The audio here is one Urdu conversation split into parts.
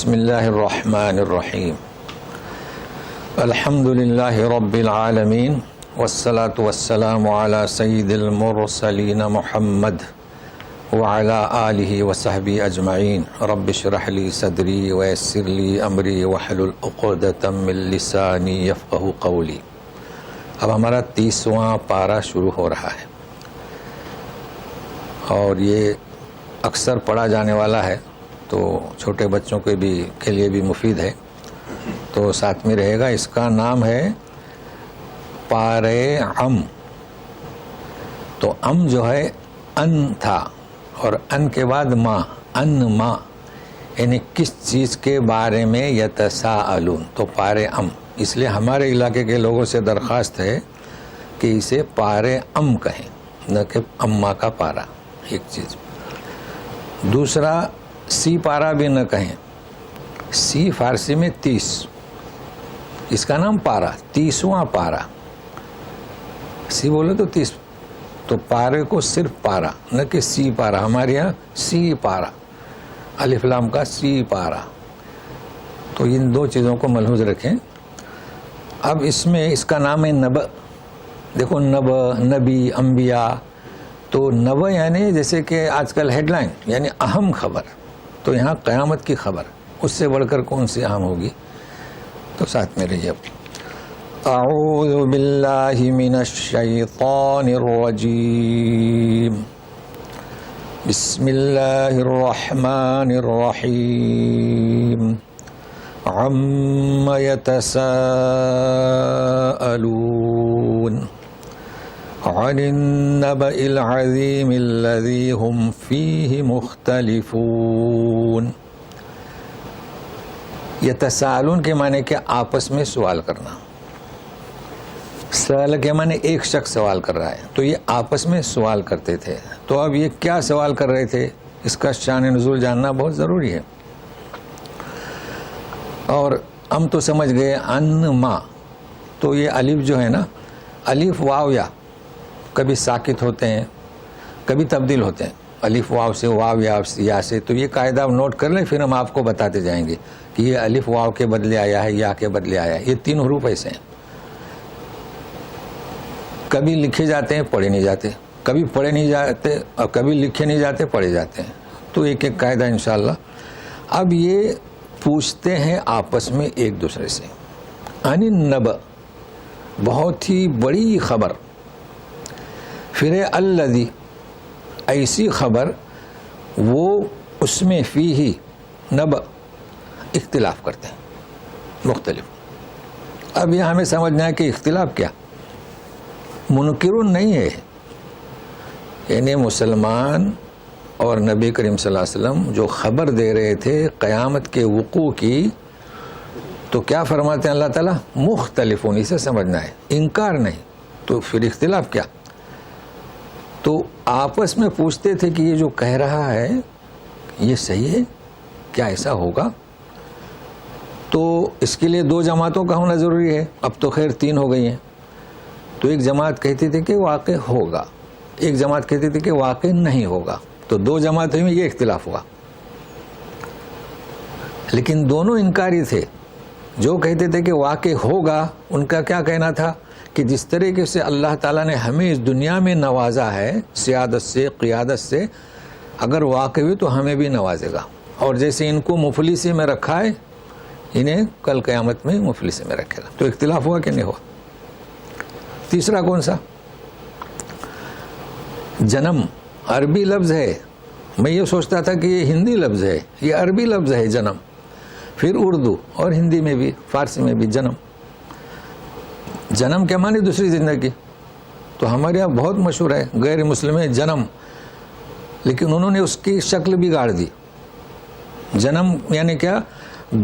بسم اللہ الرحمن الرحیم الحمد للہ رب العالمین والصلاة والسلام علی سید المرسلین محمد وعلی آلہ وصحبہ اجمعین رب اشرح لی صدری ویسر لی امری واحلل عقدۃ من لسانی یفقہوا قولی۔ اب ہمارا 30واں پارہ شروع ہو رہا ہے اور یہ اکثر پڑھا جانے والا ہے، تو چھوٹے بچوں کے لیے بھی مفید ہے، تو ساتھ میں رہے گا۔ اس کا نام ہے پارے ام۔ تو ام جو ہے ان تھا اور ان کے بعد ما، ان ما یعنی کس چیز کے بارے میں یتساءلون، تو پارے ام۔ اس لیے ہمارے علاقے کے لوگوں سے درخواست ہے کہ اسے پارے ام کہیں، نہ کہ اما کا پارا، ایک چیز۔ دوسرا سی پارا بھی نہ کہیں، سی فارسی میں 30، اس کا نام پارا، 30واں پارا۔ سی بولے تو 30، تو پارے کو صرف پارا، نہ کہ سی پارا۔ ہمارے یہاں سی پارا، الف لام کا سی پارا۔ تو ان دو چیزوں کو ملحوظ رکھیں۔ اب اس میں اس کا نام ہے نبأ۔ دیکھو نبأ، نبی، انبیاء، تو نبأ یعنی جیسے کہ آج کل ہیڈ لائن یعنی اہم خبر، تو یہاں قیامت کی خبر، اس سے بڑھ کر کون سی اہم ہوگی؟ تو ساتھ میں رہیے۔ اعوذ باللہ من الشیطان الرجیم، بسم اللہ الرحمن الرحیم، عم یتساءلون عن النبأ العظیم الذی هم فیہ مختلفون۔ یتساءلون کے معنی کہ آپس میں سوال کرنا، سوال کے معنی ایک شخص سوال کر رہا ہے، تو یہ آپس میں سوال کرتے تھے۔ تو اب یہ کیا سوال کر رہے تھے، اس کا شان نزول جاننا بہت ضروری ہے۔ اور ہم تو سمجھ گئے ان ما، تو یہ الف جو ہے نا، الف واو یا کبھی ساکت ہوتے ہیں، کبھی تبدیل ہوتے ہیں، الف واو سے، واو یا سے۔ تو یہ قاعدہ نوٹ کر لیں، پھر ہم آپ کو بتاتے جائیں گے کہ یہ الف واو کے بدلے آیا ہے، یا کے بدلے آیا ہے۔ یہ 3 حروف ایسے ہیں، کبھی لکھے جاتے ہیں پڑھے نہیں جاتے، کبھی پڑھے نہیں جاتے اور کبھی لکھے نہیں جاتے پڑھے جاتے ہیں۔ تو ایک ایک قاعدہ انشاءاللہ۔ اب یہ پوچھتے ہیں آپس میں ایک دوسرے سے، عن النبأ، بہت ہی بڑی خبر، پھر الذی، ایسی خبر وہ اس میں فیہ، نبأ، اختلاف کرتے ہیں، مختلف۔ اب یہ ہمیں سمجھنا ہے کہ اختلاف کیا، منکرون نہیں ہے، یعنی مسلمان اور نبی کریم صلی اللہ علیہ وسلم جو خبر دے رہے تھے قیامت کے وقوع کی، تو کیا فرماتے ہیں اللہ تعالیٰ؟ مختلفون، اسے سمجھنا ہے، انکار نہیں۔ تو پھر اختلاف کیا؟ تو آپس میں پوچھتے تھے کہ یہ جو کہہ رہا ہے یہ صحیح ہے، کیا ایسا ہوگا؟ تو اس کے لیے 2 جماعتوں کا ہونا ضروری ہے۔ اب تو خیر 3 ہو گئی ہیں۔ تو ایک جماعت کہتی تھی کہ واقع ہوگا، ایک جماعت کہتی تھی کہ واقع نہیں ہوگا، تو 2 جماعتوں میں یہ اختلاف ہوا۔ لیکن دونوں انکاری تھے۔ جو کہتے تھے کہ واقع ہوگا، ان کا کیا کہنا تھا کہ جس طریقے سے اللہ تعالیٰ نے ہمیں اس دنیا میں نوازا ہے سیادت سے، قیادت سے، اگر واقع ہوئی تو ہمیں بھی نوازے گا، اور جیسے ان کو مفلسی میں رکھا ہے انہیں کل قیامت میں مفلسی میں رکھے گا۔ تو اختلاف ہوا کہ نہیں ہوا؟ تیسرا کون سا؟ جنم، عربی لفظ ہے، میں یہ سوچتا تھا کہ یہ ہندی لفظ ہے، یہ عربی لفظ ہے جنم۔ پھر اردو اور ہندی میں بھی، فارسی میں بھی جنم۔ جنم کے معنی دوسری زندگی، تو ہمارے یہاں بہت مشہور ہے غیر مسلم ہے جنم، لیکن انہوں نے اس کی شکل بگاڑ دی۔ جنم یعنی کیا؟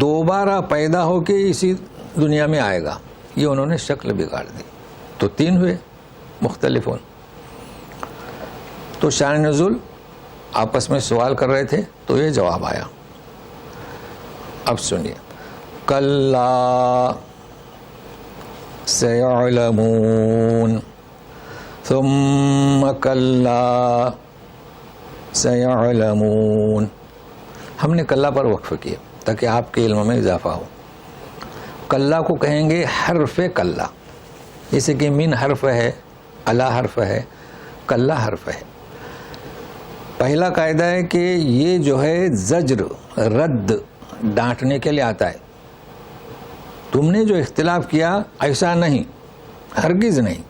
دوبارہ پیدا ہو کے اسی دنیا میں آئے گا، یہ انہوں نے شکل بگاڑ دی۔ تو 3 ہوئے مختلفون۔ تو شان نزول آپس میں سوال کر رہے تھے، تو یہ جواب آیا۔ اب سنیے، کلا سیعلمون ثم کلا سیعلمون۔ ہم نے کلا پر وقف کیا، تاکہ آپ کے علم میں اضافہ ہو. کلا کو کہیں گے حرف کلا، جیسے کہ من حرف ہے، الا حرف ہے، کلا حرف ہے. پہلا قاعدہ ہے کہ یہ جو ہے زجر، رد، ڈانٹنے کے لیے آتا ہے. تم نے جو اختلاف کیا ایسا نہیں، ہرگز نہیں.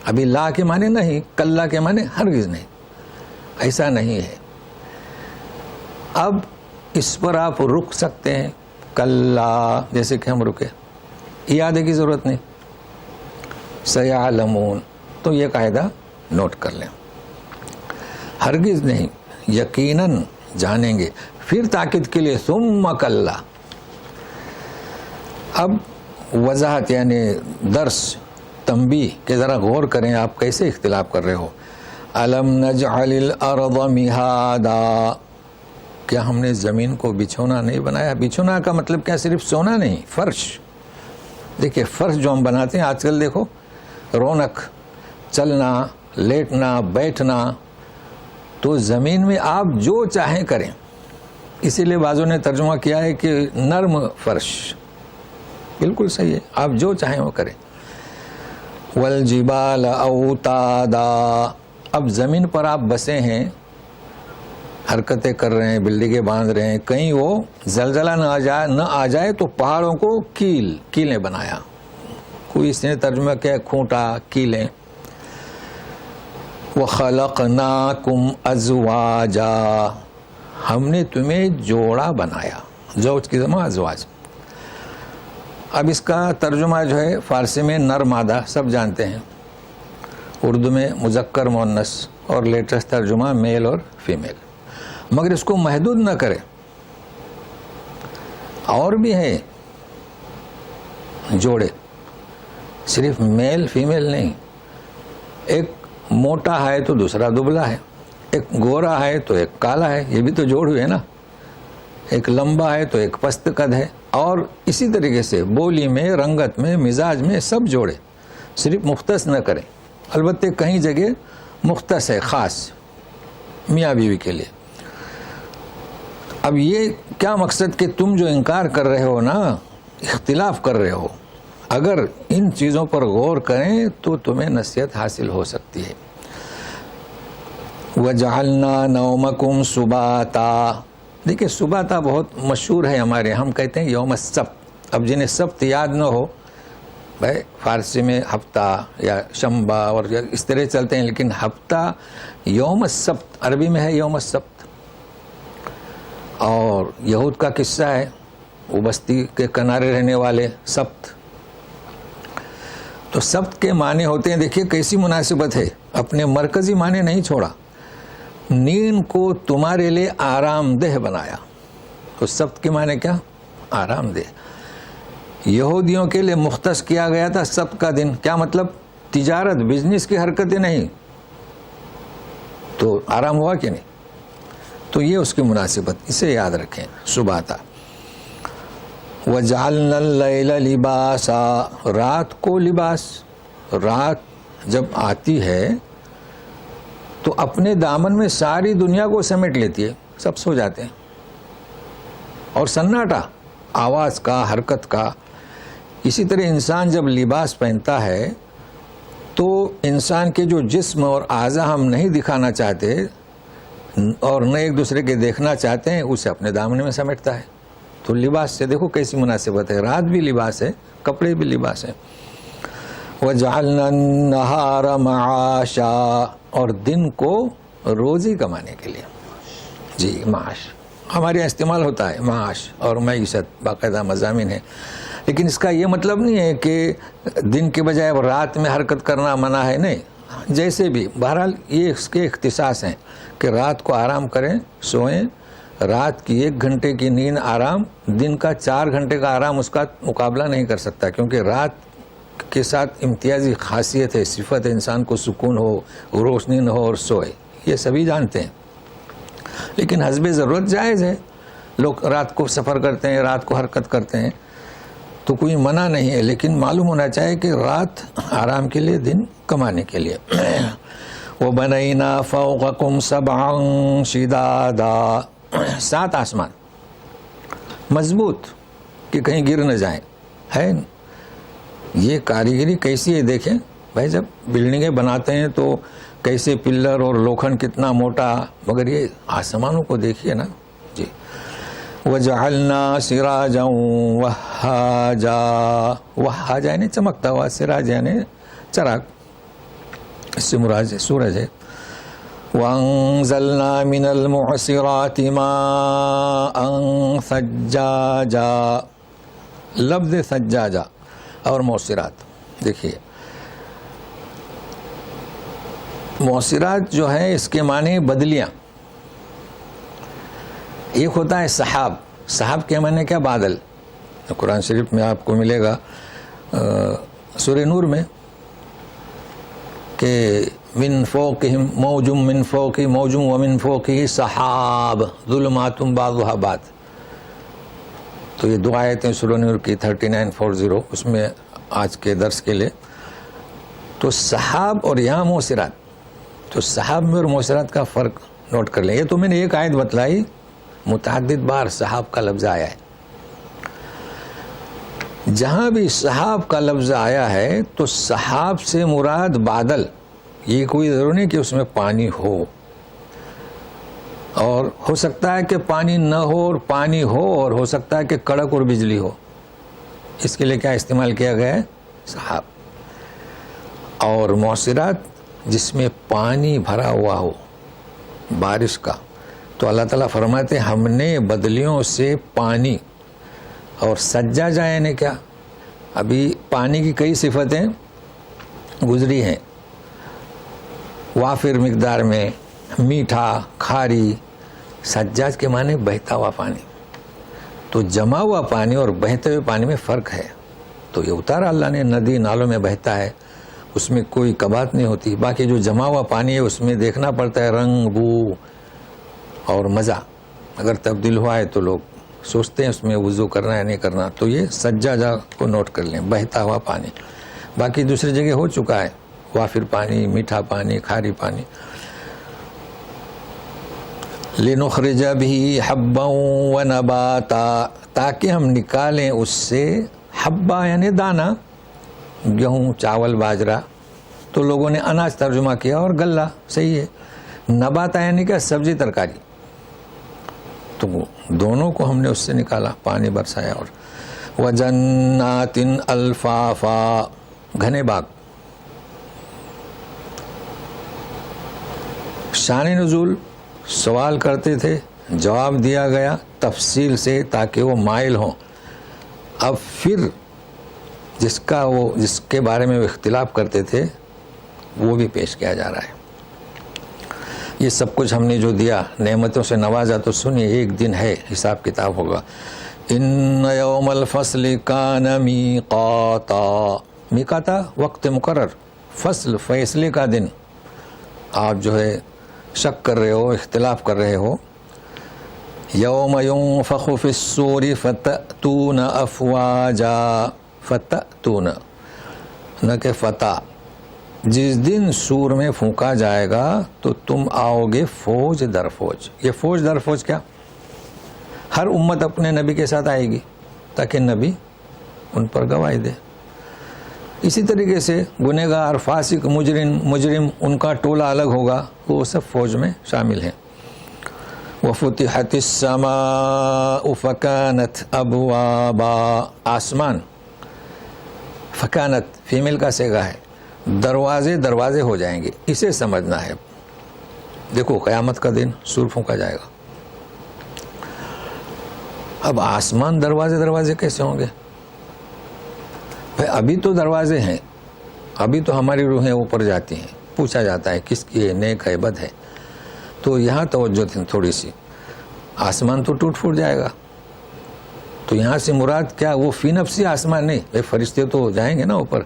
ابھی لا کے معنی نہیں، کلا کے معنی ہرگز نہیں، ایسا نہیں ہے. اب اس پر آپ رک سکتے ہیں، کلا جیسے کہ ہم رکے، یاد کی ضرورت نہیں. سیعلمون، تو یہ قاعدہ نوٹ کر لیں. ہرگز نہیں، یقیناً جانیں گے. پھر تاکید کے لیے ثم کلا. اب وضاحت یعنی درس، تنبیہ کہ ذرا غور کریں آپ کیسے اختلاف کر رہے ہو. الم نجعل الارض مہادا، کیا ہم نے زمین کو بچھونا نہیں بنایا؟ بچھونا کا مطلب کیا صرف سونا نہیں، فرش. دیکھیے فرش جو ہم بناتے ہیں آج کل، دیکھو رونق، چلنا، لیٹنا، بیٹھنا، تو زمین میں آپ جو چاہیں کریں. اسی لیے بعضوں نے ترجمہ کیا ہے کہ نرم فرش. بالکل صحیح ہے، آپ جو چاہیں وہ کریں. والجبال اوتادا، اب زمین پر آپ بسے ہیں، حرکتیں کر رہے ہیں، بلڈنگیں باندھ رہے ہیں، کہیں وہ زلزلہ نہ آ جائے تو پہاڑوں کو کیلیں بنایا. کوئی اس نے ترجمہ کیا کھوٹا، کیلیں. وَخَلَقْنَاكُمْ أَزْوَاجًا، ہم نے تمہیں جوڑا بنایا. زوج کی جمع ازواج. اب اس کا ترجمہ جو ہے فارسی میں نر مادہ سب جانتے ہیں، اردو میں مذکر مؤنث، اور لیٹسٹ ترجمہ میل اور فیمیل. مگر اس کو محدود نہ کرے، اور بھی ہے جوڑے، صرف میل فیمیل نہیں. ایک موٹا ہے تو دوسرا دبلا ہے، ایک گورا ہے تو ایک کالا ہے، یہ بھی تو جوڑ ہوئے نا. ایک لمبا ہے تو ایک پست قد ہے. اور اسی طریقے سے بولی میں، رنگت میں، مزاج میں سب جوڑے، صرف مختص نہ کریں. البتہ کہیں جگہ مختص ہے، خاص میاں بیوی کے لیے. اب یہ کیا مقصد کہ تم جو انکار کر رہے ہو نا، اختلاف کر رہے ہو، اگر ان چیزوں پر غور کریں تو تمہیں نصیحت حاصل ہو سکتی ہے. وَجَعَلْنَا نَوْمَكُمْ سُبَاتًا، دیکھیں سباتا بہت مشہور ہے ہمارے، ہم کہتے ہیں یوم السبت. اب جنہیں سبت یاد نہ ہو، بھائی فارسی میں ہفتہ یا شنبہ اور اس طرح چلتے ہیں، لیکن ہفتہ یوم السبت عربی میں ہے یوم السبت. اور یہود کا قصہ ہے، وہ بستی کے کنارے رہنے والے سبت. تو سبت کے معنی ہوتے ہیں، دیکھیے کیسی مناسبت ہے، اپنے مرکزی معنی نہیں چھوڑا. نیند کو تمہارے لیے آرام دہ بنایا. تو سبت کے معنی کیا؟ آرام دہ. یہودیوں کے لیے مختص کیا گیا تھا سبت کا دن. کیا مطلب؟ تجارت، بزنس کی حرکتیں نہیں. تو آرام ہوا کہ نہیں؟ تو یہ اس کی مناسبت، اسے یاد رکھیں. سباتا. وَجَعَلْنَا اللَّيْلَ لِبَاسًا، رات کو لباس. رات جب آتی ہے تو اپنے دامن میں ساری دنیا کو سمیٹ لیتی ہے، سب سو جاتے ہیں. اور سناٹا، آواز کا، حرکت کا. اسی طرح انسان جب لباس پہنتا ہے تو انسان کے جو جسم اور اعضاء ہم نہیں دکھانا چاہتے اور نہ ایک دوسرے کے دیکھنا چاہتے ہیں، اسے اپنے دامن میں سمیٹتا ہے. تو لباس سے دیکھو کیسی مناسبت ہے، رات بھی لباس ہے، کپڑے بھی لباس ہیں. وَجَعَلْنَا النَّهَارَ مَعَاشًا، اور دن کو روزی کمانے کے لیے. جی معاش ہمارے یہاں استعمال ہوتا ہے، معاش اور معیشت باقاعدہ مضامین ہے. لیکن اس کا یہ مطلب نہیں ہے کہ دن کے بجائے اب رات میں حرکت کرنا منع ہے، نہیں. جیسے بھی بہرحال یہ اس کے اختصاص ہیں کہ رات کو آرام کریں، سوئیں. رات کی 1 گھنٹے کی نیند آرام، دن کا 4 گھنٹے کا آرام اس کا مقابلہ نہیں کر سکتا، کیونکہ رات کے ساتھ امتیازی خاصیت ہے، صفت ہے، انسان کو سکون ہو، روشنی نہ ہو اور سوئے. یہ سبھی جانتے ہیں، لیکن حسب ضرورت جائز ہے. لوگ رات کو سفر کرتے ہیں، رات کو حرکت کرتے ہیں، تو کوئی منع نہیں ہے. لیکن معلوم ہونا چاہیے کہ رات آرام کے لیے، دن کمانے کے لیے. وَبَنَيْنَا فَوْقَكُمْ سَبْعًا شِدَادًا، 7 آسمان. مضبوط کہ کہیں گر نہ جائیں. ہے یہ کاریگری کیسی ہے دیکھیں بھائی، جب بلڈنگیں بناتے ہیں تو کیسے پلر اور لوکھن کتنا موٹا، مگر یہ آسمانوں کو دیکھیے نا جی. وَجَعَلْنَا سِرَاجًا وَهَّاجًا، وَهَّاجًا یعنی چمکتا ہوا، سراج یعنی چراغ، اس سے مراد سورج ہے. وَأَنزَلْنَا مِنَ الْمُعْصِرَاتِ مَاءً ثَجَّاجًا، لفظ ثجاجہ اور موصرات. دیکھیے موصرات جو ہے اس کے معنی بدلیاں. ایک ہوتا ہے سحاب، سحاب کے معنی کیا؟ بادل. قرآن شریف میں آپ کو ملے گا سورہ نور میں کہ من فوقہم موج من فوقہ موج ومن فوقہ سحاب ظلمات بعضها بعض. تو یہ دو آیتیں سورہ نور کی 3940 اس میں آج کے درس کے لیے. تو سحاب اور یہاں موصرات، تو سحاب میں اور موصرات کا فرق نوٹ کر لیں. یہ تو میں نے ایک آیت بتلائی، متعدد بار سحاب کا لفظ آیا ہے. جہاں بھی سحاب کا لفظ آیا ہے تو سحاب سے مراد بادل. یہ کوئی ضروری نہیں کہ اس میں پانی ہو، اور ہو سکتا ہے کہ پانی نہ ہو اور پانی ہو، اور ہو سکتا ہے کہ کڑک اور بجلی ہو. اس کے لیے کیا استعمال کیا گیا ہے؟ سحاب. اور موصرات جس میں پانی بھرا ہوا ہو بارش کا، تو اللہ تعالیٰ فرماتے ہیں ہم نے بدلیوں سے پانی. اور سجاجہ یعنی کیا؟ ابھی پانی کی کئی صفتیں گزری ہیں، وافر مقدار میں، میٹھا، کھاری. سجاج کے معنی بہتا ہوا پانی. تو جمع ہوا پانی اور بہتے ہوئے پانی میں فرق ہے. تو یہ اتارا اللہ نے، ندی نالوں میں بہتا ہے، اس میں کوئی کباط نہیں ہوتی. باقی جو جمع ہوا پانی ہے اس میں دیکھنا پڑتا ہے رنگ، بو اور مزہ. اگر تبدیل ہوا ہے تو لوگ سوچتے ہیں اس میں وضو کرنا ہے نہیں کرنا. تو یہ سجاجہ کو نوٹ کر لیں، بہتا ہوا پانی. باقی دوسری جگہ ہو چکا ہے، وافر پانی، میٹھا پانی، کھاری پانی. لِنُخْرِجَ بِهِ حَبًّا وَنَبَاتًا، تاکہ ہم نکالیں اس سے حبہ یعنی دانہ، گیہوں، چاول، باجرہ. تو لوگوں نے اناج ترجمہ کیا اور غلہ صحیح ہے. نباتا یعنی کیا؟ سبزی ترکاری. تو دونوں کو ہم نے اس سے نکالا، پانی برسایا. اور وَجَنَّاتٍ أَلْفَافًا، گھنے باغ. شان نزول سوال کرتے تھے، جواب دیا گیا تفصیل سے تاکہ وہ مائل ہوں. اب پھر جس کے بارے میں وہ اختلاف کرتے تھے وہ بھی پیش کیا جا رہا ہے. یہ سب کچھ ہم نے جو دیا، نعمتوں سے نوازا، تو سنیے ایک دن ہے، حساب کتاب ہوگا. ان یوم الفصل کان میقاتا، میقاتا وقت مقرر، فصل فیصلے کا دن. آپ جو ہے شک کر رہے ہو، اختلاف کر رہے ہو. یوم ینفخ فی الصور فتأتون افواجا، فتأتون نہ کہ فتح. جس دن سور میں پھونکا جائے گا تو تم آؤ گے فوج در فوج. یہ فوج در فوج کیا؟ ہر امت اپنے نبی کے ساتھ آئے گی تاکہ نبی ان پر گواہی دے. اسی طریقے سے گنہگار، فاسق، مجرم ان کا ٹولہ الگ ہوگا، وہ سب فوج میں شامل ہیں. وَفُتِحَتِ السَّمَاءُ فَكَانَتْ أَبْوَابًا، آسمان، فکانت فیمیل کا صیغہ ہے، دروازے ہو جائیں گے. اسے سمجھنا ہے. دیکھو قیامت کا دن سور پھونکا جائے گا. اب آسمان دروازے کیسے ہوں گے؟ بھائی ابھی تو دروازے ہیں، ابھی تو ہماری روحیں اوپر جاتی ہیں، پوچھا جاتا ہے کس کی ہے، نیک ہے، بد ہے. تو یہاں توجہ تھی تھوڑی سی. آسمان تو ٹوٹ پھوٹ جائے گا. تو یہاں سے مراد کیا؟ وہ فی نفسی آسمان نہیں. بھائی فرشتے تو جائیں گے نا اوپر.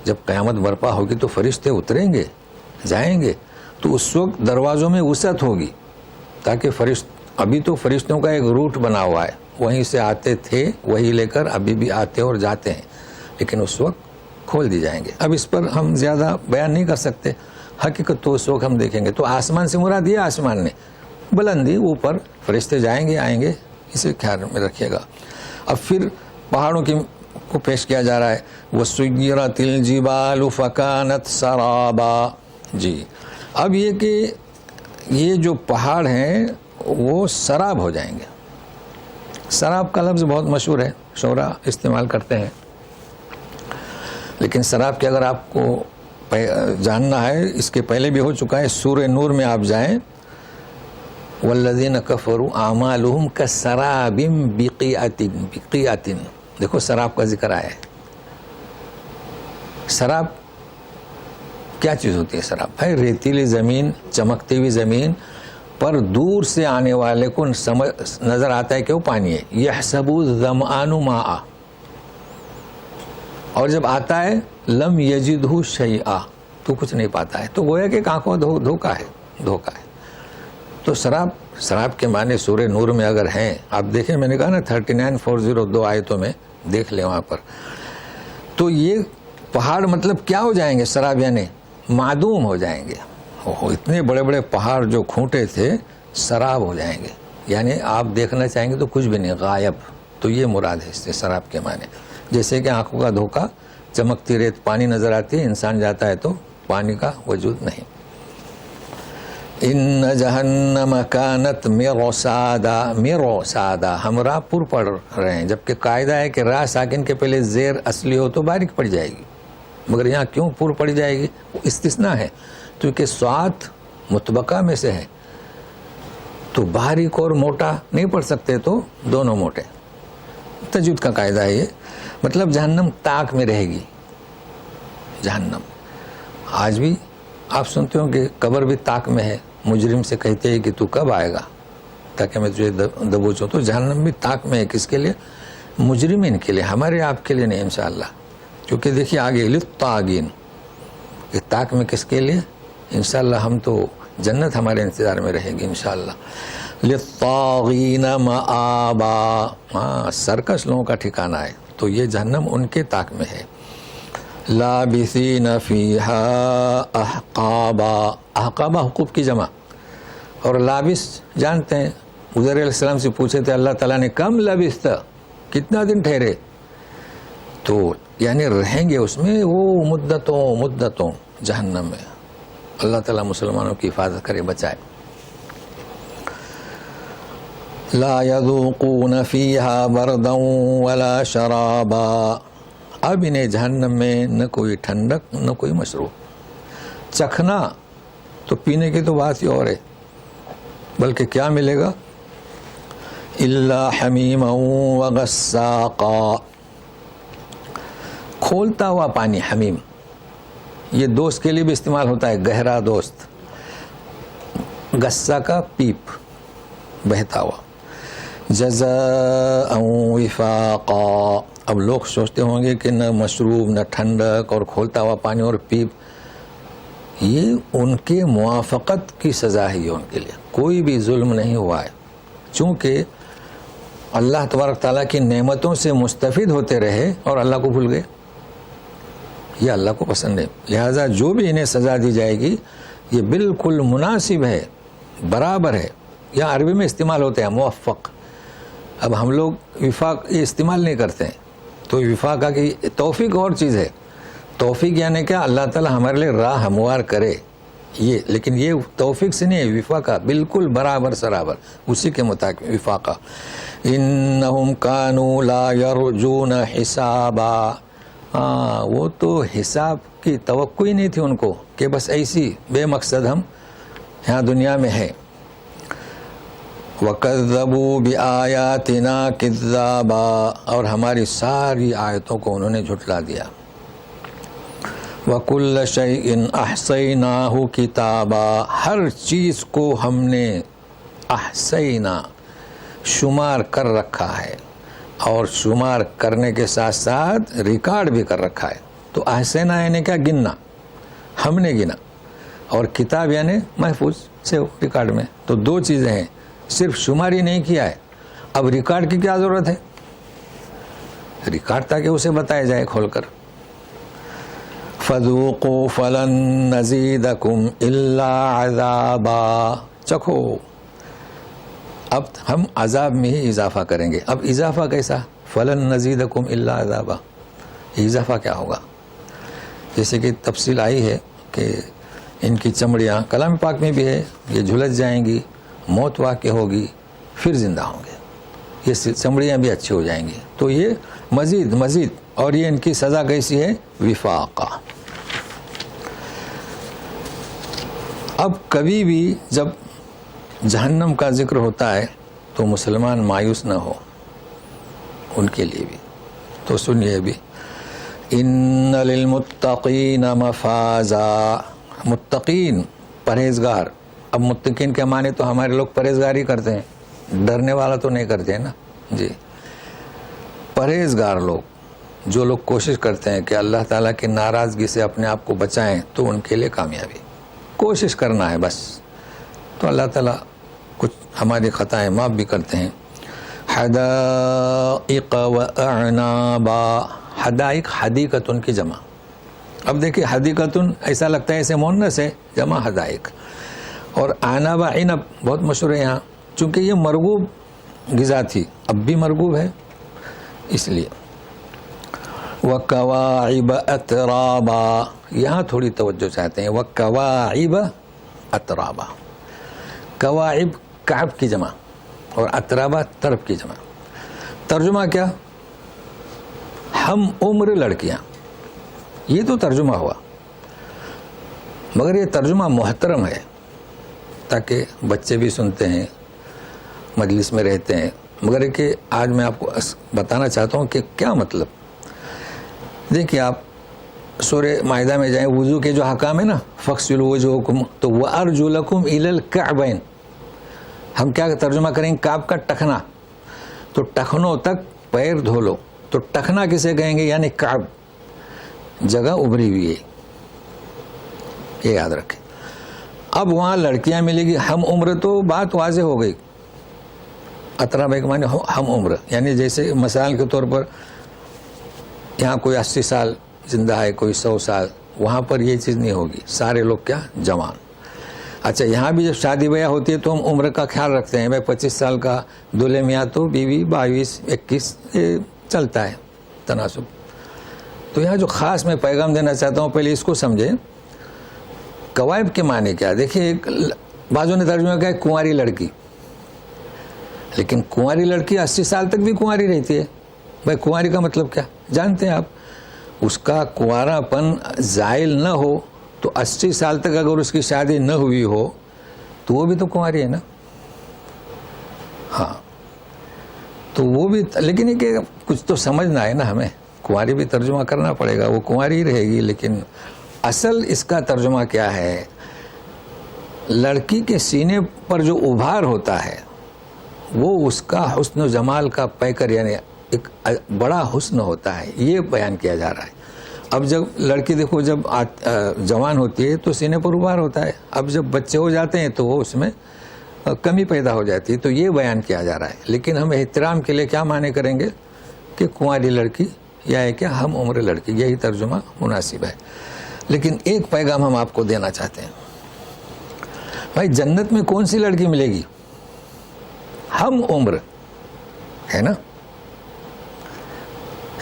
جب قیامت برپا ہوگی تو فرشتے اتریں گے، جائیں گے. تو اس وقت دروازوں میں وسعت ہوگی تاکہ ابھی تو فرشتوں کا ایک روٹ بنا ہوا ہے، وہیں سے آتے تھے، وہی لے کر ابھی بھی آتے اور جاتے ہیں، لیکن اس وقت کھول دی جائیں گے. اب اس پر ہم زیادہ بیان نہیں کر سکتے. حقیقت تو اس وقت ہم دیکھیں گے. تو آسمان سے مراد یہ آسمان نے بلندی، اوپر فرشتے جائیں گے، آئیں گے، اسے خیال میں رکھیے گا. اب پھر پہاڑوں کی کو پیش کیا جا رہا ہے. وَسُيِّرَتِ الْجِبَالُ فَكَانَتْ سَرَابًا. جی اب یہ کہ یہ جو پہاڑ ہیں وہ سراب ہو جائیں گے. سراب کا لفظ بہت مشہور ہے, شعراء استعمال کرتے ہیں, لیکن سراب کے اگر آپ کو جاننا ہے, اس کے پہلے بھی ہو چکا ہے. سورہ نور میں آپ جائیں, وَالَّذِينَ كَفَرُوا أَعْمَالُهُمْ كَسَرَابٍ بِقِيعَةٍ. دیکھو سراب کا ذکر آیا ہے. سراب کیا چیز ہوتی ہے؟ سراب بھائی ریتیلی زمین, چمکتی ہوئی زمین پر دور سے آنے والے کو نظر آتا ہے کہ وہ پانی ہے. يَحْسَبُ الظَّمْآنُ مَاءً, اور جب آتا ہے لم یجدہ شیئا, تو کچھ نہیں پاتا ہے. تو گویا کہ آنکھوں دھوکا ہے. تو سراب کے معنی سورہ نور میں اگر ہیں, آپ دیکھیں, میں نے کہا نا 39-402 آیتوں میں دیکھ لیں وہاں پر. تو یہ پہاڑ مطلب کیا ہو جائیں گے؟ سراب یعنی معدوم ہو جائیں گے. اتنے بڑے بڑے پہاڑ جو کھوٹے تھے سراب ہو جائیں گے, یعنی آپ دیکھنا چاہیں گے تو کچھ بھی نہیں, غائب. تو یہ مراد ہے اس سے سراب کے معنی. جیسے کہ آنکھوں کا دھوکا, چمکتی ریت پانی نظر آتی ہے, انسان جاتا ہے تو پانی کا وجود نہیں. ان جہنم کانت مرصادا. ہم راہ پر پڑھ رہے ہیں, جبکہ قاعدہ ہے کہ راہ ساکن کے پہلے زیر اصلی ہو تو باریک پڑ جائے گی, مگر یہاں کیوں پر پڑ جائے گی؟ استثناء ہے, کیونکہ سوات مطبقہ میں سے ہے, تو باریک اور موٹا نہیں پڑھ سکتے, تو دونوں موٹے. تجوید کا قاعدہ ہے یہ. مطلب جہنم تاک میں رہے گی. جہنم آج بھی آپ سنتے ہو کہ قبر بھی تاک میں ہے. مجرم سے کہتے ہیں کہ تو کب آئے گا تاکہ میں تجھے دبوچوں. تو جہنم بھی تاک میں ہے. کس کے لیے؟ مجرمین کے لیے, ہمارے آپ کے لیے نہیں انشاءاللہ. کیونکہ دیکھیے آگے للطاغین, یہ تاک میں کس کے لیے؟ انشاءاللہ ہم تو جنت ہمارے انتظار میں رہے گی انشاءاللہ. للطاغین مآبا, ہاں سرکش لوگوں کا ٹھکانہ ہے. تو یہ جہنم ان کے تاک میں ہے. لابثین فیہا احقابا. احقابا حقوب کی جمع. اور لابس جانتے ہیں, عزیر علیہ السلام سے پوچھے تھے اللہ تعالیٰ نے کم لبثت, کتنا دن ٹھہرے؟ تو یعنی رہیں گے اس میں وہ مدتوں جہنم میں. اللہ تعالیٰ مسلمانوں کی حفاظت کرے, بچائے. لا يذوقون فيها بردا ولا شرابا. اب انہیں جہنم میں نہ کوئی ٹھنڈک نہ کوئی مشروب. چکھنا تو پینے کی تو بات ہی اور ہے, بلکہ کیا ملے گا؟ الا حمیما وغساقا. کھولتا ہوا پانی, حمیم, یہ دوست کے لیے بھی استعمال ہوتا ہے, گہرا دوست. غصہ کا پیپ, بہتا ہوا. جزاء وفاقا. اب لوگ سوچتے ہوں گے کہ نہ مشروب نہ ٹھنڈک اور کھولتا ہوا پانی اور پیپ, یہ ان کے موافقت کی سزا ہے. یہ ان کے لیے کوئی بھی ظلم نہیں ہوا ہے, چونکہ اللہ تبارک تعالیٰ کی نعمتوں سے مستفید ہوتے رہے اور اللہ کو بھول گئے. یہ اللہ کو پسند ہے. لہٰذا جو بھی انہیں سزا دی جائے گی یہ بالکل مناسب ہے, برابر ہے. یہاں عربی میں استعمال ہوتے ہیں موفق. اب ہم لوگ وفاق یہ استعمال نہیں کرتے ہیں, تو وفاق کی توفیق اور چیز ہے. توفیق یعنی کیا؟ اللہ تعالیٰ ہمارے لیے راہ ہموار کرے, یہ. لیکن یہ توفیق سے نہیں ہے, وفاقہ بالکل برابر سرابر, اسی کے مطابق وفاقہ. انہم کانوا لا یرجون حسابا. ہاں وہ تو حساب کی توقع ہی نہیں تھی ان کو, کہ بس ایسی بے مقصد ہم یہاں دنیا میں ہیں. وَكَذَّبُوا بِآيَاتِنَا كِذَّابًا. اور ہماری ساری آیتوں کو انہوں نے جھٹلا دیا. وَكُلَّ شَيْءٍ أَحْصَيْنَاهُ كِتَابًا. ہر چیز کو ہم نے احصینا شمار کر رکھا ہے, اور شمار کرنے کے ساتھ ساتھ ریکارڈ بھی کر رکھا ہے. تو احصینا یعنی کیا؟ گننا, ہم نے گنا, اور کتاب یعنی محفوظ سے ریکارڈ میں. تو دو چیزیں ہیں, صرف شمار ہی نہیں کیا ہے, اب ریکارڈ کی کیا ضرورت ہے؟ ریکارڈ تاکہ اسے بتایا جائے کھول کر. فَذُوقُوا فَلَن نَّزِيدَكُمْ إِلَّا عَذَابًا. چکھو اب ہم عذاب میں ہی اضافہ کریں گے. اب اضافہ کیسا؟ فلن نزیدکم الا عذابا. اضافہ کیا ہوگا؟ جیسے کہ تفصیل آئی ہے کہ ان کی چمڑیاں کلام پاک میں بھی ہے، یہ جھلس جائیں گی، موت واقع ہوگی، پھر زندہ ہوں گے، یہ چمڑیاں بھی اچھی ہو جائیں گی. تو یہ مزید اور یہ ان کی سزا کیسی ہے؟ وفاقہ. اب کبھی بھی جب جہنم کا ذکر ہوتا ہے تو مسلمان مایوس نہ ہو، ان کے لیے بھی. تو سنیے بھی، ان للمتقین مفازا. متقین پرہیزگار. اب متقین کے معنی تو ہمارے لوگ پرہیزگاری کرتے ہیں، ڈرنے والا تو نہیں کرتے ہیں نا جی. پرہیزگار لوگ، جو لوگ کوشش کرتے ہیں کہ اللہ تعالیٰ کی ناراضگی سے اپنے آپ کو بچائیں، تو ان کے لیے کامیابی. کوشش کرنا ہے بس، تو اللہ تعالیٰ کچھ ہماری خطائیں معاف بھی کرتے ہیں. حدائق و اعنابا. حدائق حدیقتن کی جمع. اب دیکھیں حدیقتن ایسا لگتا ہے ایسے مونس ہے، جمع حدائق. اور اعنابا عنب بہت مشہور ہے یہاں، چونکہ یہ مرغوب غذا تھی، اب بھی مرغوب ہے اس لیے. وَكَوَاعِبَ أَتْرَابًا. یہاں تھوڑی توجہ چاہتے ہیں. وَكَوَاعِبَ أَتْرَابًا. کواعب کعب کی جمع اور اترابا طرف کی جمع. ترجمہ کیا؟ ہم عمر لڑکیاں. یہ تو ترجمہ ہوا، مگر یہ ترجمہ محترم ہے، تاکہ بچے بھی سنتے ہیں، مجلس میں رہتے ہیں. مگر کہ آج میں آپ کو بتانا چاہتا ہوں کہ کیا مطلب. دیکھیے آپ سورہ مائدہ میں جائیں، وضو کے جو حکام ہیں نا، فَاغْسِلُوا وُجُوهَكُمْ، تو وَأَرْجُلَكُمْ إِلَى الْكَعْبَيْنِ. ہم کیا ترجمہ کریں گے؟ کعب کا ٹخنا. تو ٹخنوں تک پیر دھو لو. تو ٹخنا کسے کہیں گے؟ یعنی کعب، جگہ ابری ہوئی ہے، یہ یاد رکھیں. اب وہاں لڑکیاں ملے گی ہم عمر، تو بات واضح ہو گئی. اتراب ایک معنی ہم عمر، یعنی جیسے مثال کے طور پر یہاں کوئی 80 سال زندہ ہے، کوئی 100 سال، وہاں پر یہ چیز نہیں ہوگی. سارے لوگ کیا؟ جوان. اچھا یہاں بھی جب شادی بیاہ ہوتی ہے تو ہم عمر کا خیال رکھتے ہیں. بھائی 25 سال کا دولہے میاں تو بیوی 22 21 یہ چلتا ہے تناسب. تو یہاں جو خاص میں پیغام دینا چاہتا ہوں، پہلے اس کو سمجھیں. قوائب کے معنی کیا؟ دیکھیے ایک بعضوں نے ترجمہ کیا ہے کنواری لڑکی، لیکن کنواری لڑکی 80 سال تک بھی کنواری رہتی ہے. بھائی کنواری کا مطلب کیا جانتے ہیں آپ؟ اس کا کنوارا پن زائل نہ ہو، تو 80 سال تک اگر اس کی شادی نہ ہوئی ہو تو وہ بھی تو کنواری ہے نا. ہاں تو وہ بھی، لیکن یہ کہ کچھ تو سمجھنا ہے نا ہمیں. کنواری بھی ترجمہ کرنا پڑے گا، وہ کنواری ہی رہے گی. لیکن اصل اس کا ترجمہ کیا ہے؟ لڑکی کے سینے پر جو ابھار ہوتا ہے وہ اس کا حسن و جمال کا پیکر، یعنی ایک بڑا حسن ہوتا ہے، یہ بیان کیا جا رہا ہے. اب جب لڑکی دیکھو جب جوان ہوتی ہے تو سینے پر ابھار ہوتا ہے. اب جب بچے ہو جاتے ہیں تو وہ اس میں کمی پیدا ہو جاتی ہے. تو یہ بیان کیا جا رہا ہے. لیکن ہم احترام کے لیے کیا معنی کریں گے کہ کنواری لڑکی یا ہے کہ ہم عمر لڑکی، یہی ترجمہ مناسب ہے. لیکن ایک پیغام ہم آپ کو دینا چاہتے ہیں. بھائی جنت میں کون سی لڑکی ملے گی؟ ہم عمر ہے نا.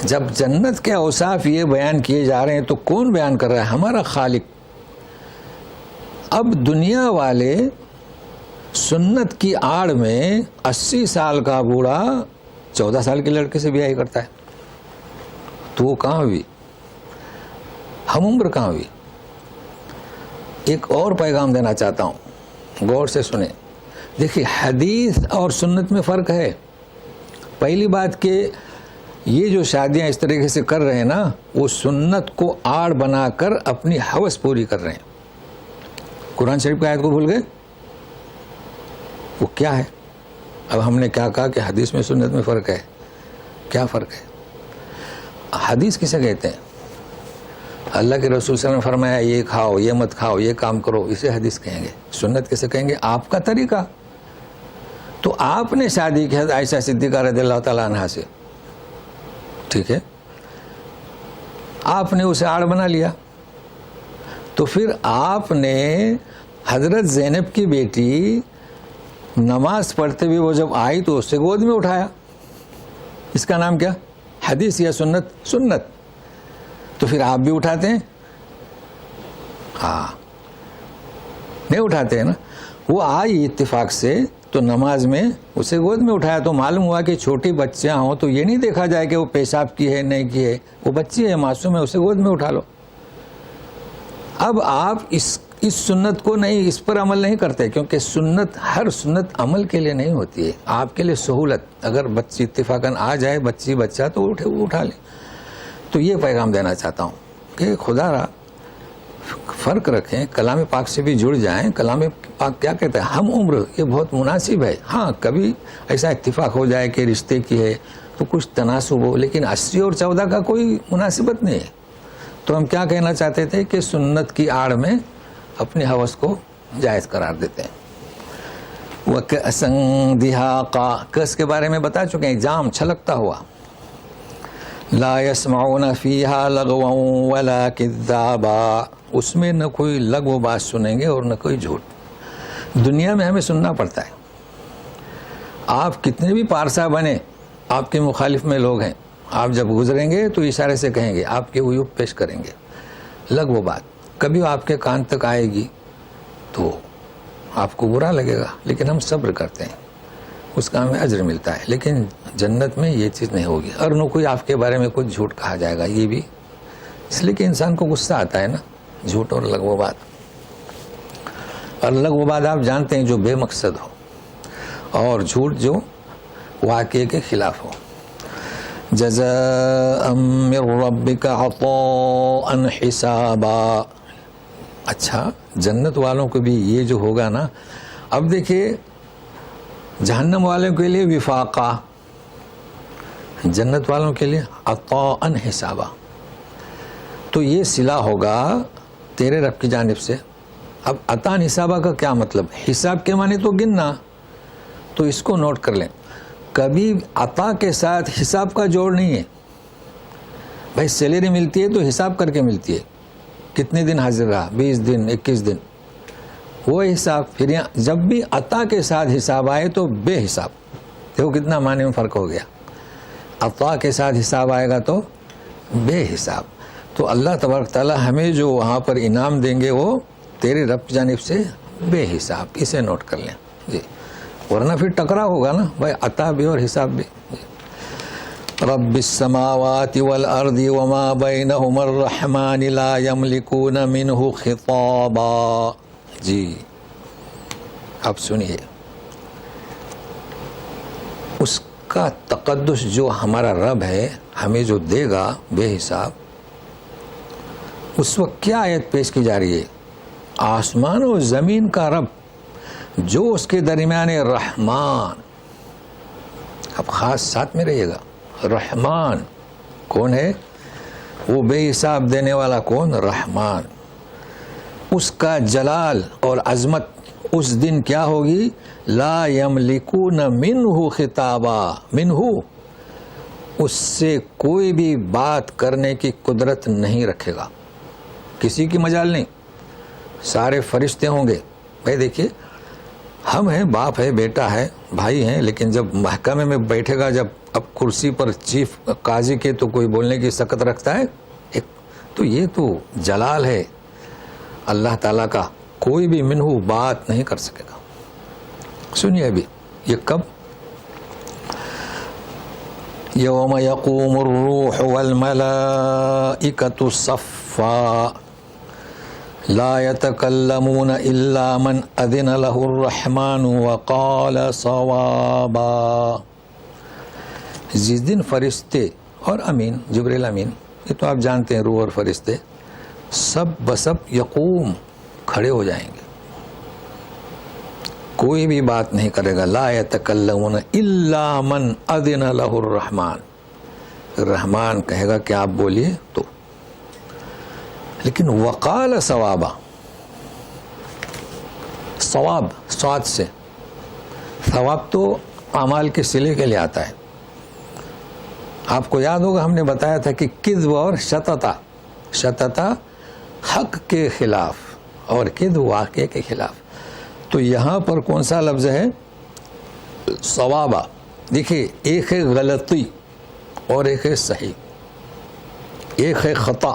جب جنت کے اوصاف یہ بیان کیے جا رہے ہیں تو کون بیان کر رہا ہے؟ ہمارا خالق. اب دنیا والے سنت کی آڑ میں 80 سال کا بوڑھا 14 سال کی لڑکی سے بیاہ کرتا ہے، تو وہ کہاں ہوئی؟ ہم عمر کہاں ہوئی؟ ایک اور پیغام دینا چاہتا ہوں، غور سے سنیں. دیکھیے حدیث اور سنت میں فرق ہے. پہلی بات کہ یہ جو شادیاں اس طریقے سے کر رہے ہیں نا، وہ سنت کو آڑ بنا کر اپنی ہوس پوری کر رہے ہیں. قرآن شریف کی آیت کو بھول گئے؟ وہ کیا ہے؟ اب ہم نے کیا کہا کہ حدیث میں سنت میں فرق ہے. کیا فرق ہے؟ حدیث کسے کہتے ہیں؟ اللہ کے رسول صلی اللہ علیہ وسلم نے فرمایا یہ کھاؤ، یہ مت کھاؤ، یہ کام کرو، اسے حدیث کہیں گے. سنت کسے کہیں گے؟ آپ کا طریقہ. تو آپ نے شادی کی عائشہ صدیقہ رضی اللہ تعالیٰ عنہا سے، ٹھیک ہے، آپ نے اسے آڑ بنا لیا. تو پھر آپ نے حضرت زینب کی بیٹی نماز پڑھتے ہوئے وہ جب آئی تو اسے گود میں اٹھایا. اس کا نام کیا؟ حدیث یا سنت؟ سنت. تو پھر آپ بھی اٹھاتے ہیں؟ ہاں نہیں اٹھاتے ہیں نا. وہ آئی اتفاق سے تو نماز میں اسے گود میں اٹھایا تو معلوم ہوا کہ چھوٹی بچیاں ہوں تو یہ نہیں دیکھا جائے کہ وہ پیشاب کی ہے نہیں کی ہے, وہ بچی ہے معصوم ہے, اسے گود میں اٹھا لو. اب آپ اس سنت کو نہیں, اس پر عمل نہیں کرتے, کیونکہ سنت, ہر سنت عمل کے لیے نہیں ہوتی ہے, آپ کے لیے سہولت. اگر بچی اتفاقاً آ جائے بچی بچہ تو اٹھا لے. تو یہ پیغام دینا چاہتا ہوں کہ خدا را فرق رکھیں, کلام پاک سے بھی جڑ جائیں. کلام پاک کیا کہتا ہے؟ ہم عمر, یہ بہت مناسب ہے. ہاں کبھی ایسا اتفاق ہو جائے کہ رشتے کی ہے تو کچھ تناسب ہو, لیکن 80 اور 14 کا کوئی مناسبت نہیں ہے. تو ہم کیا کہنا چاہتے تھے کہ سنت کی آڑ میں اپنی ہوس کو جائز قرار دیتے ہیں. وَكَأْسًا دِهَاقًا, کس کے بارے میں بتا چکے ہیں, جام چھلکتا ہوا. لا يسمعون فيها لغوا ولا كذابا, اس میں نہ کوئی لغو بات سنیں گے اور نہ کوئی جھوٹ. دنیا میں ہمیں سننا پڑتا ہے. آپ کتنے بھی پارسا بنے, آپ کے مخالف میں لوگ ہیں, آپ جب گزریں گے تو اشارے سے کہیں گے, آپ کے عیوب پیش کریں گے. لغو بات کبھی آپ کے کان تک آئے گی تو آپ کو برا لگے گا, لیکن ہم صبر کرتے ہیں, اس کا ہمیں اجر ملتا ہے. لیکن جنت میں یہ چیز نہیں ہوگی. اور نہ کوئی آپ کے بارے میں کچھ جھوٹ کہا جائے گا, یہ بھی اس لیے کہ انسان کو غصہ آتا ہے نا, جھوٹ اور لغو بات. اور لغو بات آپ جانتے ہیں جو بے مقصد ہو, اور جھوٹ جو واقعے کے خلاف ہو. جزاء من ربک عطاء حسابا. اچھا جنت والوں کو بھی یہ جو ہوگا نا, اب دیکھیے جہنم والوں کے لیے وفاقہ, جنت والوں کے لیے عطاء حسابا. تو یہ صلہ ہوگا تیرے رب کی جانب سے. اب عطاء حسابا کا کیا مطلب؟ حساب کے معنی تو گننا, تو اس کو نوٹ کر لیں. کبھی عطا کے ساتھ حساب کا جوڑ نہیں ہے. بھائی سیلری ملتی ہے تو حساب کر کے ملتی ہے, کتنے دن حاضر رہا, 20 دن 21 دن, وہ حساب. پھر یہاں جب بھی عطا کے ساتھ حساب آئے تو بے حساب. دیکھو کتنا معنی میں فرق ہو گیا. عطا کے ساتھ حساب آئے گا تو بے حساب. تو اللہ تبارک تعالیٰ ہمیں جو وہاں پر انعام دیں گے وہ تیرے رب کی جانب سے بے حساب. اسے نوٹ کر لیں جی, ورنہ پھر ٹکرا ہوگا نا بھائی, عطا بھی اور حساب بھی. رب السماوات والارض وما بینہما الرحمن لا یملکون منہ خطابا. جی اب سنیے, اس کا تقدس جو ہمارا رب ہے ہمیں جو دے گا بے حساب, اس وقت کیا آیت پیش کی جا رہی ہے؟ آسمان و زمین کا رب جو اس کے درمیان رحمان. اب خاص ساتھ میں رہیے گا, رحمان کون ہے؟ وہ بے حساب دینے والا کون؟ رحمان. اس کا جلال اور عظمت اس دن کیا ہوگی؟ لا یملکون منہ خطابا. منہ, اس سے کوئی بھی بات کرنے کی قدرت نہیں رکھے گا, کسی کی مجال نہیں. سارے فرشتے ہوں گے. بھائی دیکھیے ہم ہیں, باپ ہے, بیٹا ہے, بھائی ہیں, لیکن جب محکمے میں بیٹھے گا, جب اب کرسی پر چیف قاضی کے, تو کوئی بولنے کی سکت رکھتا ہے ایک. تو یہ تو جلال ہے اللہ تعالیٰ کا, کوئی بھی منہ بات نہیں کر سکے گا. سنیے ابھی یہ کب؟ یوم یقوم الروح والملائکۃ صفا لا يتكلمون الا من اذن له الرحمن وقال صوابا. جس دن فرشتے اور امین, جبریل امین, یہ تو آپ جانتے ہیں روح اور فرشتے, سب بسب یقوم کھڑے ہو جائیں گے, کوئی بھی بات نہیں کرے گا. لا يتكلمون الا من اذن له الرحمن, رحمان کہے گا کہ آپ بولیے تو. لیکن وقال ثوابا, ثواب سواد سے, ثواب تو اعمال کے صلے کے لیے آتا ہے. آپ کو یاد ہوگا ہم نے بتایا تھا کہ کذب اور شتتا, شتتا حق کے خلاف اور کذب واقعے کے خلاف. تو یہاں پر کون سا لفظ ہے؟ ثوابا. دیکھیے ایک ہے غلطی اور ایک ہے صحیح, ایک ہے خطا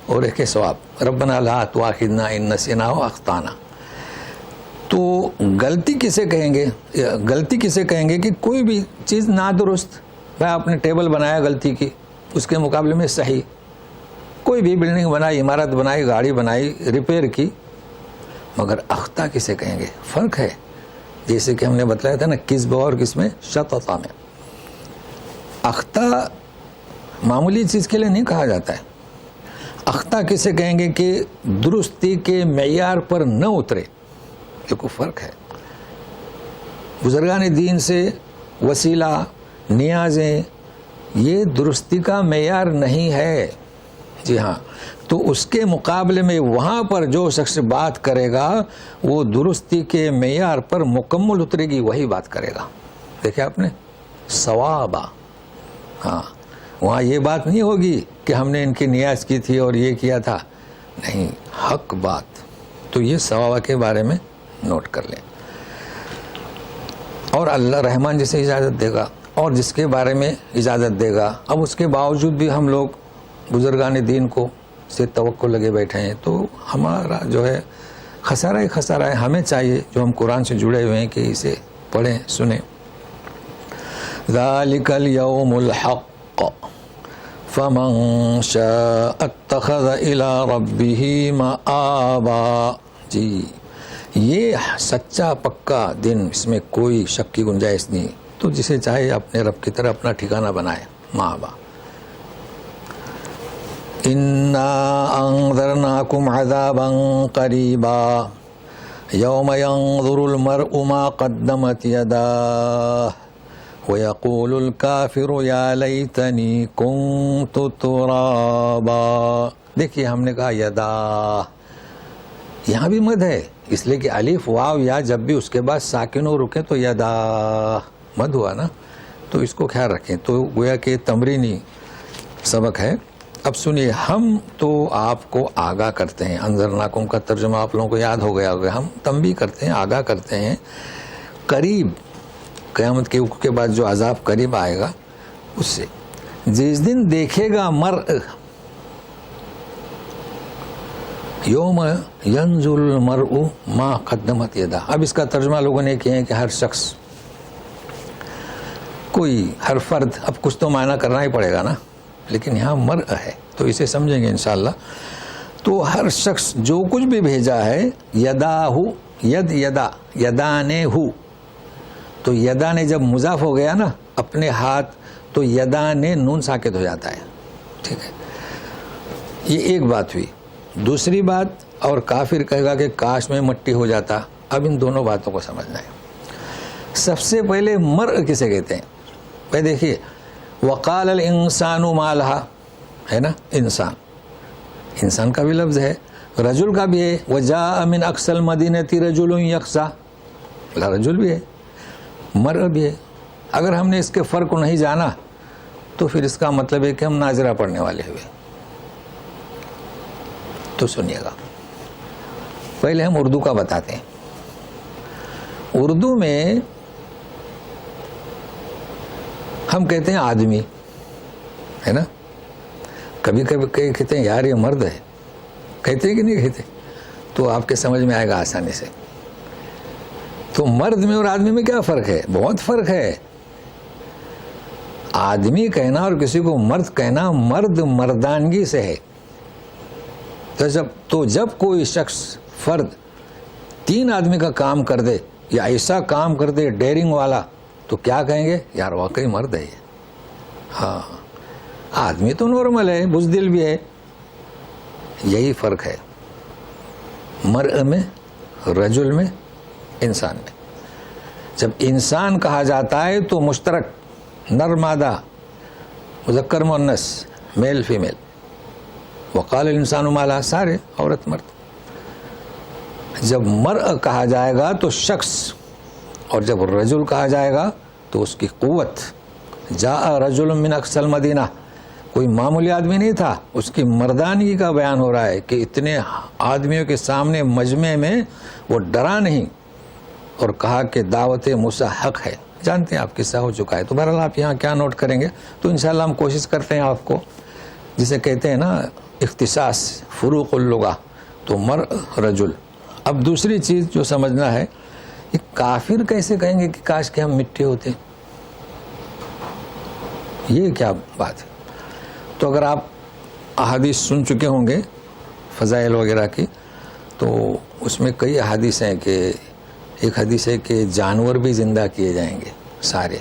اور ایک ہے ثواب. ربنا لا تؤاخذنا ان نسینا و اخطانا. تو غلطی کسے کہیں گے؟ غلطی کسے کہیں گے کہ کوئی بھی چیز نادرست, بھائی آپ نے ٹیبل بنایا غلطی کی, اس کے مقابلے میں صحیح. کوئی بھی بلڈنگ بنائی, عمارت بنائی, گاڑی بنائی, ریپیئر کی. مگر اخطا کسے کہیں گے؟ فرق ہے. جیسے کہ ہم نے بتلایا تھا نا, کذب اور کس میں, شططا میں. اخطا معمولی چیز کے لیے نہیں کہا جاتا ہے. اخطا کسے کہیں گے کہ درستی کے معیار پر نہ اترے. دیکھو فرق ہے. بزرگان دین سے وسیلہ, نیازیں, یہ درستی کا معیار نہیں ہے. جی ہاں, تو اس کے مقابلے میں وہاں پر جو شخص بات کرے گا وہ درستی کے معیار پر مکمل اترے گی, وہی بات کرے گا. دیکھیں آپ نے, ثوابا. ہاں, وہاں یہ بات نہیں ہوگی کہ ہم نے ان کی نیاز کی تھی اور یہ کیا تھا, نہیں, حق بات. تو یہ ثوابا کے بارے میں نوٹ کر لیں. اور اللہ رحمان جسے اجازت دے گا اور جس کے بارے میں اجازت دے گا. اب اس کے باوجود بھی ہم لوگ بزرگان دین کو سے توقع لگے بیٹھے ہیں, تو ہمارا جو ہے خسارہ ہی خسارہ ہے. ہمیں چاہیے جو ہم قرآن سے جڑے ہوئے ہیں کہ اسے پڑھیں, سنیں. ذالک الیوم الحق فمن شاء اتخذ الی ربہ مآبا. جی, یہ سچا پکا دن, اس میں کوئی شک کی گنجائش نہیں. تو جسے چاہے اپنے رب کی طرح اپنا ٹھکانہ بنائے. مآبا. انا انذرناکم عذابا قریبا یوم ينظر المرء ما قدمت یداہ وَيَقُولُ الْكَافِرُ يَا لَيْتَنِي كُنْتُ تُرَابًا. دیکھیے ہم نے کہا یدا, یہاں بھی مد ہے, اس لیے کہ الف واو یا جب بھی اس کے بعد ساکن و رکے تو یدا مد ہوا نا, تو اس کو خیال رکھیں. تو گویا کہ تمرینی سبق ہے. اب سنیے, ہم تو آپ کو آگاہ کرتے ہیں. انذرناکم کا ترجمہ آپ لوگوں کو یاد ہو گیا ہوگا. ہم تنبیہ کرتے ہیں, آگاہ کرتے ہیں. قریب قیامت کے بعد جو عذاب قریب آئے گا اس سے, جس دن دیکھے گا مرء, یوم ینظر المرء ما قدمت یدہ. اب اس کا ترجمہ لوگوں نے کیا ہے کہ ہر شخص, کوئی, ہر فرد. اب کچھ تو معنی کرنا ہی پڑے گا نا, لیکن یہاں مرء ہے تو اسے سمجھیں گے انشاءاللہ. تو ہر شخص جو کچھ بھی بھیجا ہے, یداہ, ید یدا, یدانے ہو, تو یدا نے جب مضاف ہو گیا نا اپنے ہاتھ, تو یدا نے نون ساکت ہو جاتا ہے. ٹھیک ہے, یہ ایک بات ہوئی. دوسری بات, اور کافر کہے گا کہ کاش میں مٹی ہو جاتا. اب ان دونوں باتوں کو سمجھنا ہے. سب سے پہلے مرء کسے کہتے ہیں؟ بھائی دیکھیے, وقال الانسان ما لہا, ہے نا, انسان, انسان کا بھی لفظ ہے, رجل کا بھی ہے. وجاء من اقصى المدینہ رجل یخشی, رجل بھی ہے, مرء بھی ہے. اگر ہم نے اس کے فرق کو نہیں جانا تو پھر اس کا مطلب ہے کہ ہم ناظرہ پڑھنے والے ہوئے. تو سنیے گا, پہلے ہم اردو کا بتاتے ہیں. اردو میں ہم کہتے ہیں آدمی, ہے نا. کبھی کبھی کہتے ہیں یار یہ مرد ہے, کہتے ہیں کہ نہیں کہتے؟ تو آپ کے سمجھ میں آئے گا آسانی سے. تو مرد میں اور آدمی میں کیا فرق ہے؟ بہت فرق ہے. آدمی کہنا اور کسی کو مرد کہنا, مرد مردانگی سے ہے. تو جب کوئی شخص, فرد, 3 آدمی کا کام کر دے یا ایسا کام کر دے ڈیرنگ والا, تو کیا کہیں گے؟ یار واقعی مرد ہے یہ. ہاں, آدمی تو نارمل ہے, بزدل بھی ہے. یہی فرق ہے مرء میں, رجل میں, انسان میں. جب انسان کہا جاتا ہے تو مشترک, نر مادہ, مذکر مؤنث, میل فیمیل. وقال الانسان ما لہا, سارے, عورت مرد. جب مرء کہا جائے گا تو شخص, اور جب رجل کہا جائے گا تو اس کی قوت. جاء رجل من اقصى المدینہ, کوئی معمولی آدمی نہیں تھا, اس کی مردانگی کا بیان ہو رہا ہے کہ اتنے آدمیوں کے سامنے مجمع میں وہ ڈرا نہیں اور کہا کہ دعوت موسیٰ حق ہے. جانتے ہیں آپ قصہ ہو چکا ہے. تو بہرحال آپ یہاں کیا نوٹ کریں گے, تو انشاءاللہ ہم کوشش کرتے ہیں آپ کو, جسے کہتے ہیں نا اختصاص فروق اللغہ, تو مر رجل. اب دوسری چیز جو سمجھنا ہے, یہ کافر کیسے کہیں گے کہ کاش کہ ہم مٹی ہوتے, یہ کیا بات ہے؟ تو اگر آپ احادیث سن چکے ہوں گے فضائل وغیرہ کی, تو اس میں کئی احادیث ہیں کہ ایک حدیث ہے کہ جانور بھی زندہ کیے جائیں گے سارے,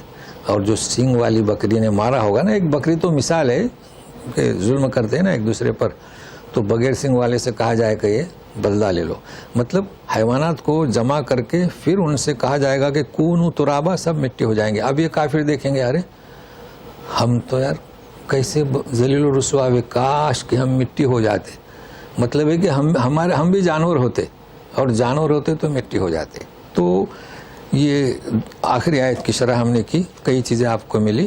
اور جو سینگ والی بکری نے مارا ہوگا نا, ایک بکری تو مثال ہے کہ ظلم کرتے ہیں نا ایک دوسرے پر, تو بغیر سینگ والے سے کہا جائے کہ یہ بدلہ لے لو. مطلب حیوانات کو جمع کر کے پھر ان سے کہا جائے گا کہ کونوا ترابا, سب مٹی ہو جائیں گے. اب یہ کافر دیکھیں گے, ارے ہم تو یار کیسے ذلیل و رسوا ہوئے, کاش کہ ہم مٹی ہو جاتے. مطلب ہے کہ ہم بھی جانور ہوتے, اور جانور ہوتے تو مٹی ہو جاتے. تو یہ آخری آیت کی شرح ہم نے کی, کئی چیزیں آپ کو ملی.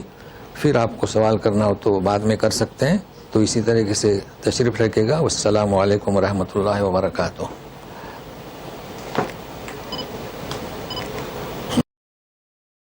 پھر آپ کو سوال کرنا ہو تو بعد میں کر سکتے ہیں. تو اسی طریقے سے تشریف رکھے گا. والسلام علیکم ورحمۃ اللہ وبرکاتہ.